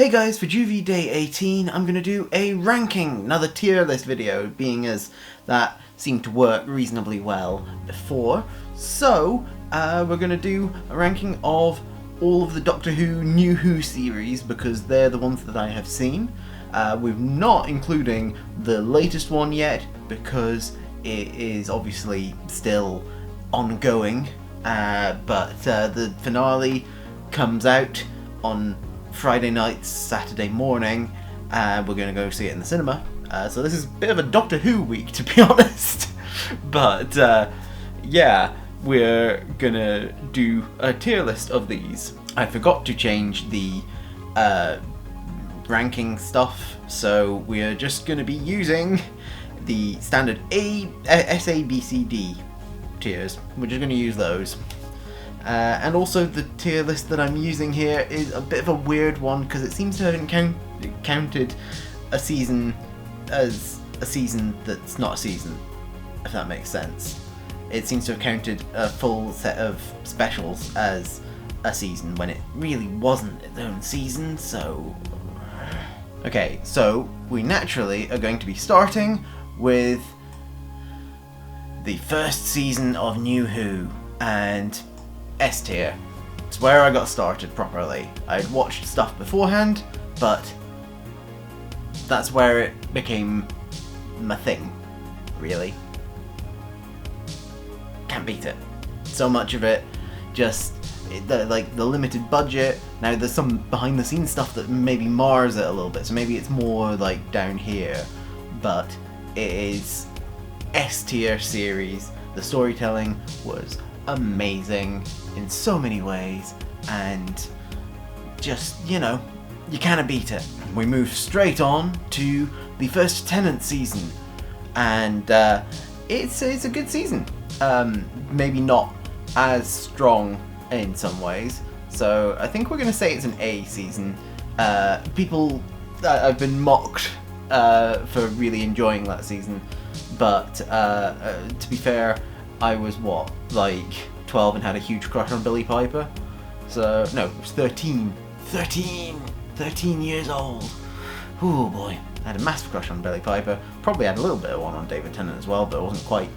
Hey guys, for JuV Day 18, I'm going to do a ranking, another tier list video, being as that seemed to work reasonably well before. So, we're going to do a ranking of all of the Doctor Who New Who series, because they're the ones that I have seen. We're not including the latest one yet, because it is obviously still ongoing, but the finale comes out on Friday night, Saturday morning. We're going to go see it in the cinema. So this is a bit of a Doctor Who week, to be honest. But yeah, we're going to do a tier list of these. I forgot to change the ranking stuff, so we're just going to be using the standard S, A, B, C, D tiers. We're just going to use those. And also the tier list that I'm using here is a bit of a weird one, because it seems to have counted a season as a season that's not a season, if that makes sense. It seems to have counted a full set of specials as a season when it really wasn't its own season, so... Okay, so we naturally are going to be starting with the first season of New Who, and S tier. It's where I got started properly. I'd watched stuff beforehand, but that's where it became my thing, really. Can't beat it. So much of it, just the limited budget. Now there's some behind the scenes stuff that maybe mars it a little bit, so maybe it's more like down here, but it is S tier series. The storytelling was amazing in so many ways, and just, you know, you can't beat it. We move straight on to the first Tennant season, and it's a good season. Maybe not as strong in some ways, so I think we're going to say it's an A season. I've been mocked for really enjoying that season, but to be fair, I was like 12 and had a huge crush on Billie Piper. So, no, it was 13 years old. Oh boy, I had a massive crush on Billie Piper. Probably had a little bit of one on David Tennant as well, but I wasn't quite...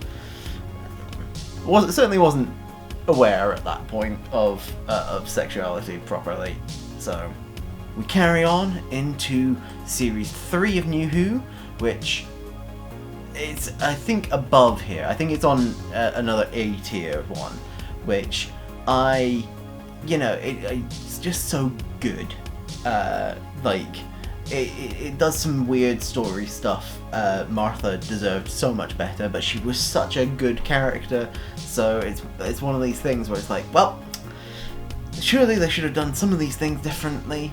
certainly wasn't aware at that point of sexuality properly. So, we carry on into Series 3 of New Who, which... it's, I think, above here. I think it's on another A tier one, which it's just so good. It does some weird story stuff. Martha deserved so much better, but she was such a good character. So it's one of these things where it's like, well, surely they should have done some of these things differently,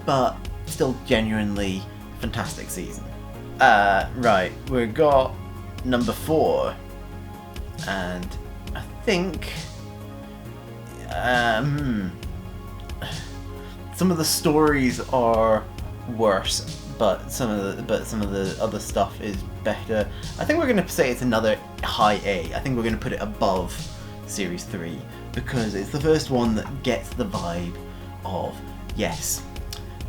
but still genuinely fantastic season. Right, we've got number 4, and I think some of the stories are worse, but some of the other stuff is better. I think we're going to say it's another high A. I think we're going to put it above Series 3, because it's the first one that gets the vibe of, yes,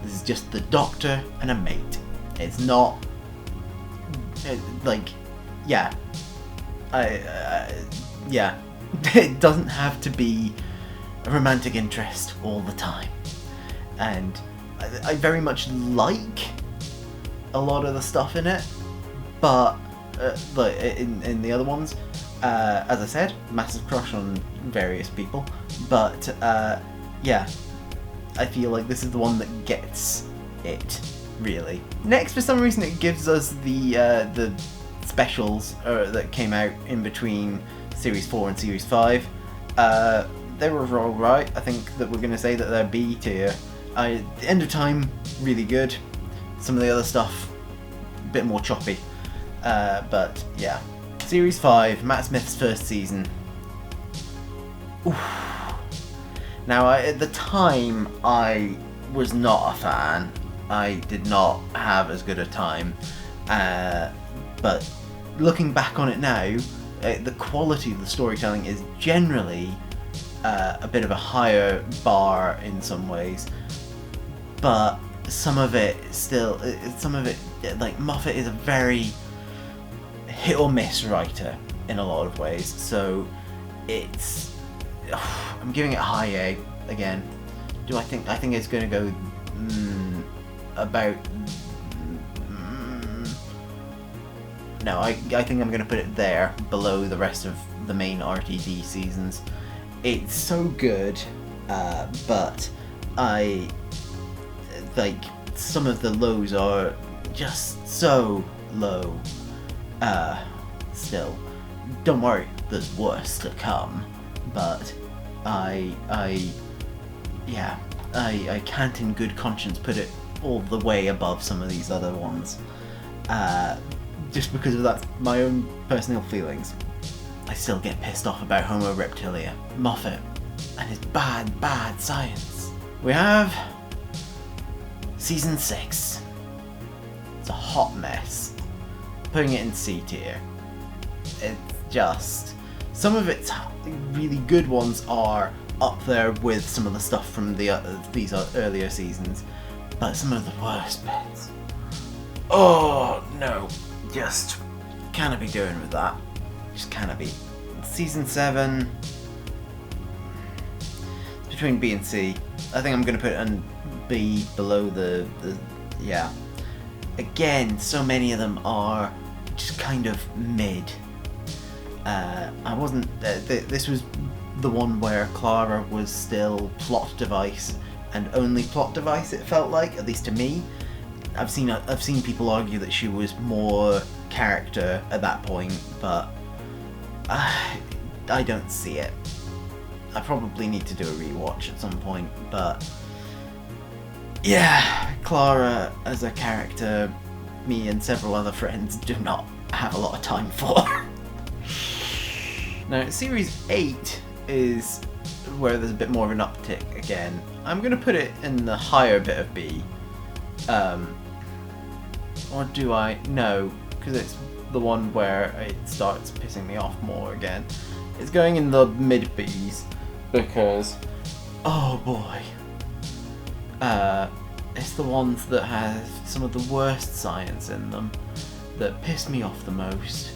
this is just the Doctor and a mate. It's not yeah, yeah, it doesn't have to be a romantic interest all the time, and I very much like a lot of the stuff in it, but in the other ones, as I said, massive crush on various people, but yeah, I feel like this is the one that gets it. Really. Next, for some reason, it gives us the specials that came out in between Series 4 and Series 5. They were all right. I think that we're going to say that they're B tier. End of Time, really good. Some of the other stuff, a bit more choppy. But yeah. Series 5, Matt Smith's first season. Oof. Now, at the time, I was not a fan. I did not have as good a time, but looking back on it now, the quality of the storytelling is generally a bit of a higher bar in some ways, but some of it still, like Moffat is a very hit or miss writer in a lot of ways, so I'm giving it a high A again. I think it's going to go about... No, I think I'm going to put it there, below the rest of the main RTD seasons. It's so good, but some of the lows are just so low. Still, don't worry, there's worse to come, but I can't in good conscience put it all the way above some of these other ones, just because of that, my own personal feelings. I still get pissed off about Homo Reptilia, Moffat, and his bad science. We have season 6. It's a hot mess. Putting it in C tier. It's just, some of its really good ones are up there with some of the stuff from these earlier seasons, but some of the worst bits, oh no, just cannot be doing with that. Just cannot be. Season 7, it's between B and C. I think I'm going to put it on B, below the yeah. Again, so many of them are just kind of mid. I wasn't. This was the one where Clara was still plot device and only plot device. It felt like, at least to me. I've seen people argue that she was more character at that point, but I don't see it. I probably need to do a rewatch at some point, but yeah, Clara as a character, me and several other friends do not have a lot of time for. Now, Series 8 is where there's a bit more of an uptick again. I'm going to put it in the higher bit of B. Or do I? No, because it's the one where it starts pissing me off more again. It's going in the mid Bs because, oh boy, it's the ones that have some of the worst science in them that piss me off the most.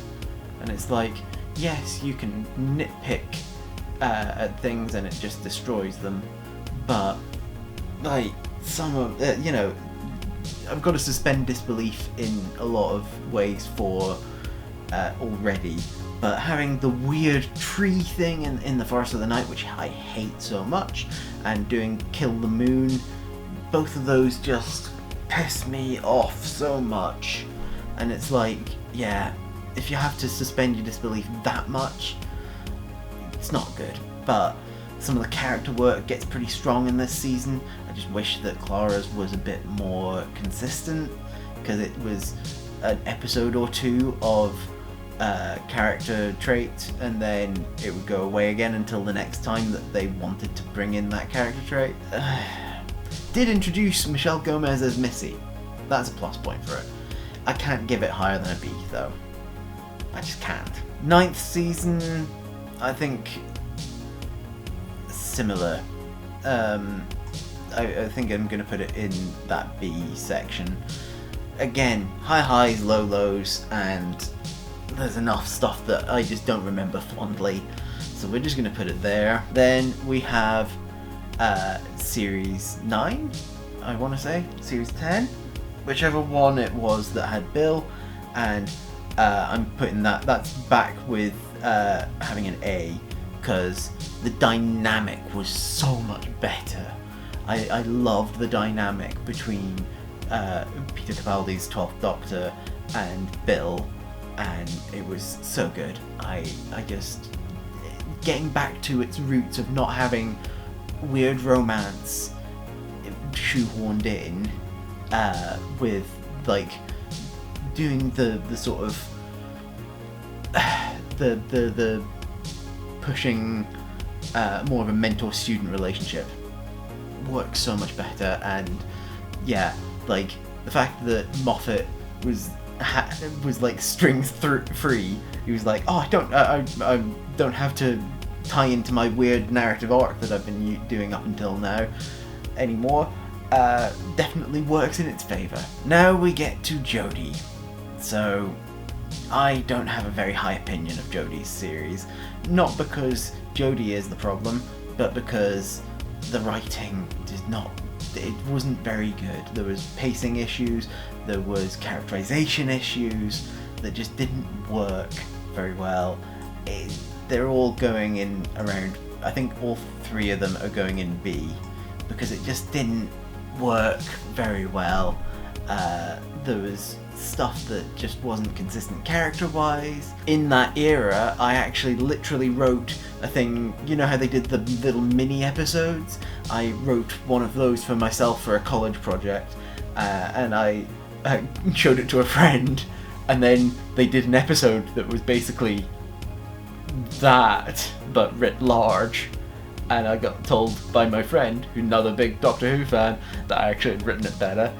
And it's like, yes, you can nitpick at things and it just destroys them, but like some of I've got to suspend disbelief in a lot of ways for already, but having the weird tree thing in the Forest of the Night, which I hate so much, and doing Kill the Moon, both of those just piss me off so much. And it's like, yeah, if you have to suspend your disbelief that much, it's not good. But some of the character work gets pretty strong in this season. I just wish that Clara's was a bit more consistent, because it was an episode or two of character trait, and then it would go away again until the next time that they wanted to bring in that character trait. Did introduce Michelle Gomez as Missy. That's a plus point for it. I can't give it higher than a B though. I just can't. 9th season, I think similar. I think I'm going to put it in that B section. Again, high highs, low lows, and there's enough stuff that I just don't remember fondly. So we're just going to put it there. Then we have Series 9, I want to say. Series 10. Whichever one it was that had Bill. And I'm putting that's back with having an A, because the dynamic was so much better. I loved the dynamic between Peter Capaldi's 12th Doctor and Bill, and it was so good. I just, getting back to its roots of not having weird romance shoehorned in, with like doing the sort of the pushing more of a mentor-student relationship works so much better. And yeah, like the fact that Moffat was like strings free. He was like, oh, I don't have to tie into my weird narrative arc that I've been doing up until now anymore. definitely works in its favour. Now we get to Jodie. So, I don't have a very high opinion of Jodie's series. Not because Jodie is the problem, but because the writing it wasn't very good. There was pacing issues, there was characterization issues that just didn't work very well. They're all going in around, I think all 3 of them are going in B, because it just didn't work very well. There was stuff that just wasn't consistent character-wise. In that era, I actually literally wrote a thing, you know how they did the little mini episodes? I wrote one of those for myself for a college project, and I showed it to a friend, and then they did an episode that was basically that, but writ large, and I got told by my friend, who's another big Doctor Who fan, that I actually had written it better.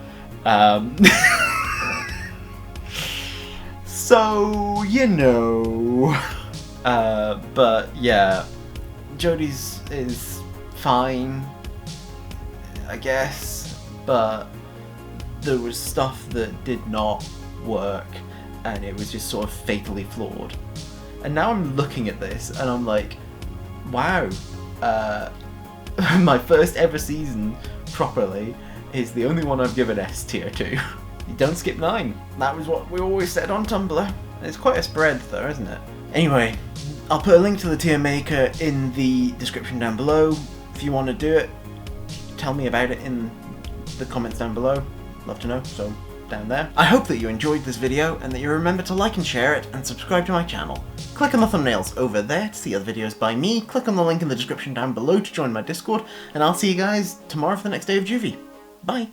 So, you know. But yeah, Jodie's is fine, I guess, but there was stuff that did not work, and it was just sort of fatally flawed. And now I'm looking at this, and I'm like, wow, my first ever season properly is the only one I've given S tier to. You don't skip 9. That was what we always said on Tumblr. It's quite a spread though, isn't it? Anyway, I'll put a link to the tier maker in the description down below. If you want to do it, tell me about it in the comments down below. Love to know, so down there. I hope that you enjoyed this video and that you remember to like and share it and subscribe to my channel. Click on the thumbnails over there to see other videos by me, click on the link in the description down below to join my Discord, and I'll see you guys tomorrow for the next day of JuV. Bye!